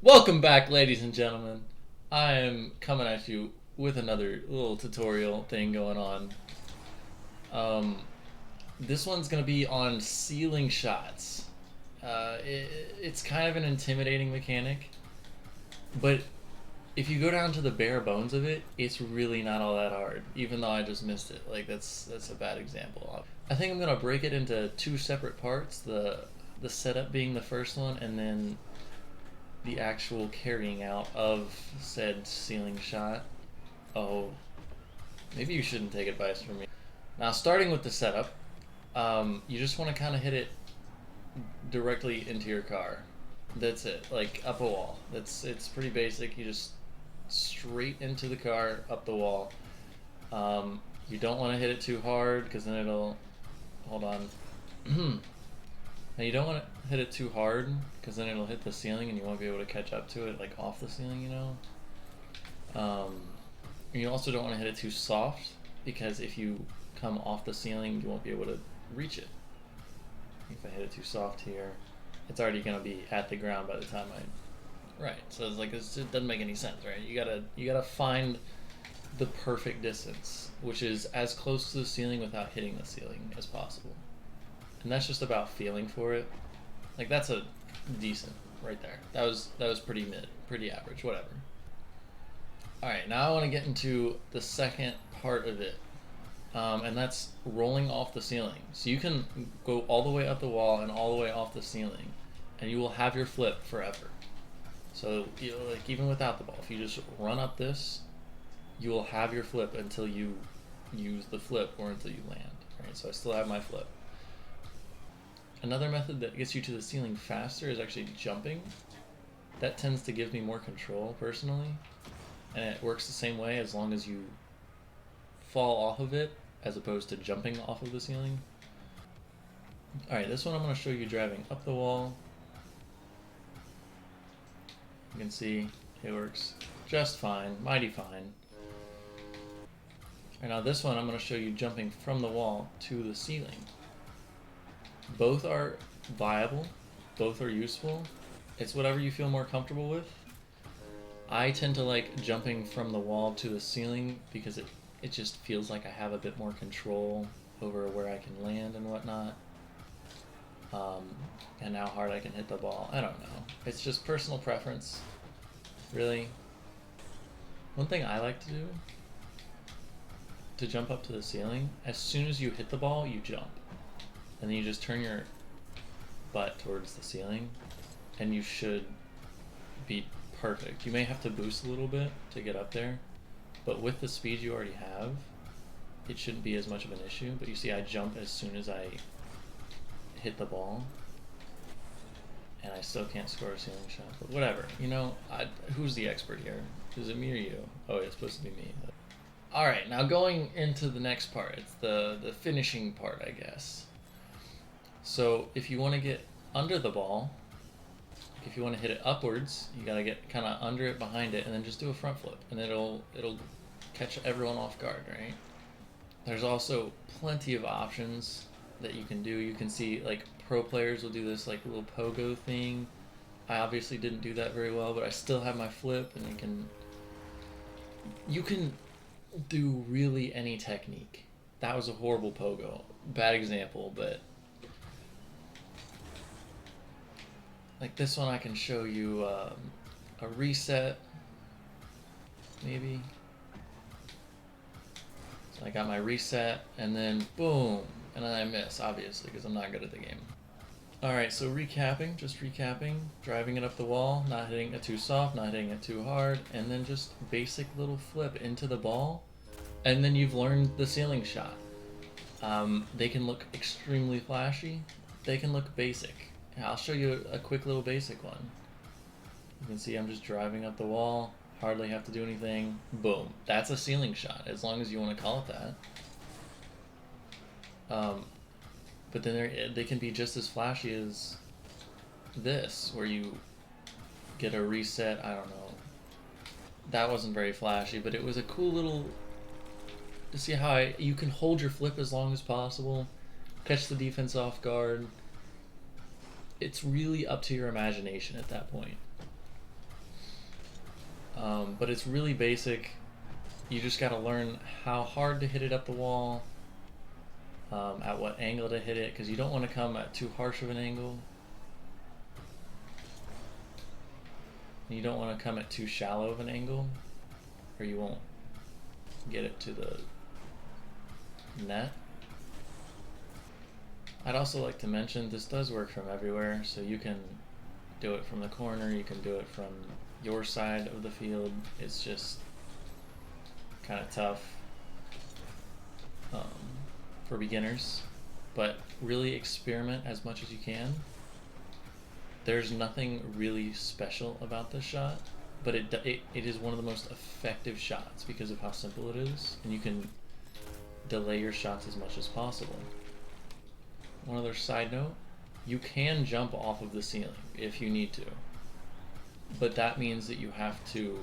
Welcome back, ladies and gentlemen. I am coming at you with another little tutorial thing going on. Um, this one's going to be on ceiling shots. It's kind of an intimidating mechanic, but if you go down to the bare bones of it, it's really not all that hard. Even though I just missed it, like that's a bad example. I think I'm gonna break it into two separate parts. The setup being the first one, and then the actual carrying out of said ceiling shot. Oh, maybe you shouldn't take advice from me. Now, starting with the setup, you just want to kind of hit it directly into your car. That's it, like up a wall. It's pretty basic. You just straight into the car, up the wall. You don't want to hit it too hard because then it'll. Hold on. Now you don't want to hit it too hard because then it'll hit the ceiling and you won't be able to catch up to it like off the ceiling, you know. You also don't want to hit it too soft because if you come off the ceiling, you won't be able to reach it. If I hit it too soft here, it's already gonna be at the ground by the time I. Right. So it's like it doesn't make any sense, right? You gotta find the perfect distance, which is as close to the ceiling without hitting the ceiling as possible. And that's just about feeling for it. Like that's a decent right there. That was pretty mid, pretty average, whatever. All right, now I want to get into the second part of it, and that's rolling off the ceiling. So you can go all the way up the wall and all the way off the ceiling, and you will have your flip forever. So like even without the ball, if you just run up this, you will have your flip until you use the flip or until you land. Right. So I still have my flip. Another method that gets you to the ceiling faster is actually jumping. That tends to give me more control personally, and it works the same way as long as you fall off of it as opposed to jumping off of the ceiling. Alright, this one I'm going to show you driving up the wall. You can see it works just fine, mighty fine. And now this one I'm going to show you jumping from the wall to the ceiling. Both are viable, both are useful. It's whatever you feel more comfortable with. I tend to like jumping from the wall to the ceiling because it just feels like I have a bit more control over where I can land and whatnot. And how hard I can hit the ball. I don't know. It's just personal preference, really. One thing I like to do to jump up to the ceiling, as soon as you hit the ball, you jump. And then you just turn your butt towards the ceiling, and you should be perfect. You may have to boost a little bit to get up there, but with the speed you already have, it shouldn't be as much of an issue. But you see I jump as soon as I hit the ball, and I still can't score a ceiling shot. But whatever, you know, who's the expert here? Is it me or you? Oh, it's supposed to be me. Alright, now going into the next part. It's the finishing part, I guess. So if you want to get under the ball, if you want to hit it upwards, you gotta get kind of under it, behind it, and then just do a front flip, and it'll catch everyone off guard, right? There's also plenty of options that you can do. You can see like pro players will do this like little pogo thing. I obviously didn't do that very well, but I still have my flip, and you can do really any technique. That was a horrible pogo, bad example, but like this one I can show you a reset, maybe. So I got my reset, and then boom, and then I miss, obviously, because I'm not good at the game. Alright, so just recapping, driving it up the wall, not hitting it too soft, not hitting it too hard, and then just basic little flip into the ball, and then you've learned the ceiling shot. They can look extremely flashy, they can look basic. I'll show you a quick little basic one. You can see I'm just driving up the wall, hardly have to do anything, boom. That's a ceiling shot, as long as you want to call it that. But then they can be just as flashy as this, where you get a reset, I don't know. That wasn't very flashy, but it was a cool little, to see how you can hold your flip as long as possible, catch the defense off guard. It's really up to your imagination at that point. But it's really basic. You just got to learn how hard to hit it up the wall, at what angle to hit it, because you don't want to come at too harsh of an angle. And you don't want to come at too shallow of an angle, or you won't get it to the net. I'd also like to mention this does work from everywhere, so you can do it from the corner, you can do it from your side of the field. It's just kind of tough for beginners, but really experiment as much as you can. There's nothing really special about this shot, but it is one of the most effective shots because of how simple it is, and you can delay your shots as much as possible. One other side note, you can jump off of the ceiling if you need to, but that means that you have to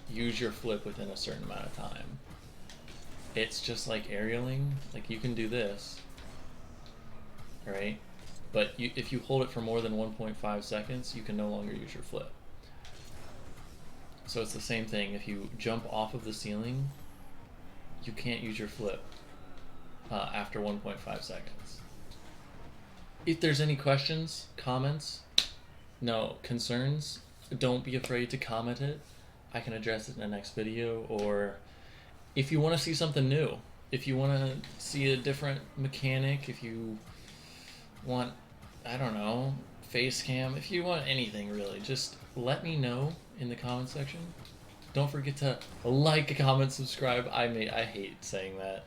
use your flip within a certain amount of time. It's just like aerialing. Like, you can do this, right? But if you hold it for more than 1.5 seconds, you can no longer use your flip. So it's the same thing. If you jump off of the ceiling, you can't use your flip after 1.5 seconds. If there's any questions, comments, concerns, don't be afraid to comment it. I can address it in the next video. Or if you want to see something new, if you want to see a different mechanic, if you want, I don't know, face cam, if you want anything really, just let me know in the comment section. Don't forget to like, comment, subscribe. I hate saying that.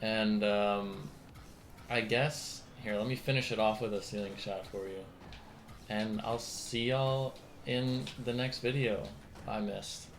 And I guess here, let me finish it off with a ceiling shot for you, and I'll see y'all in the next video I missed.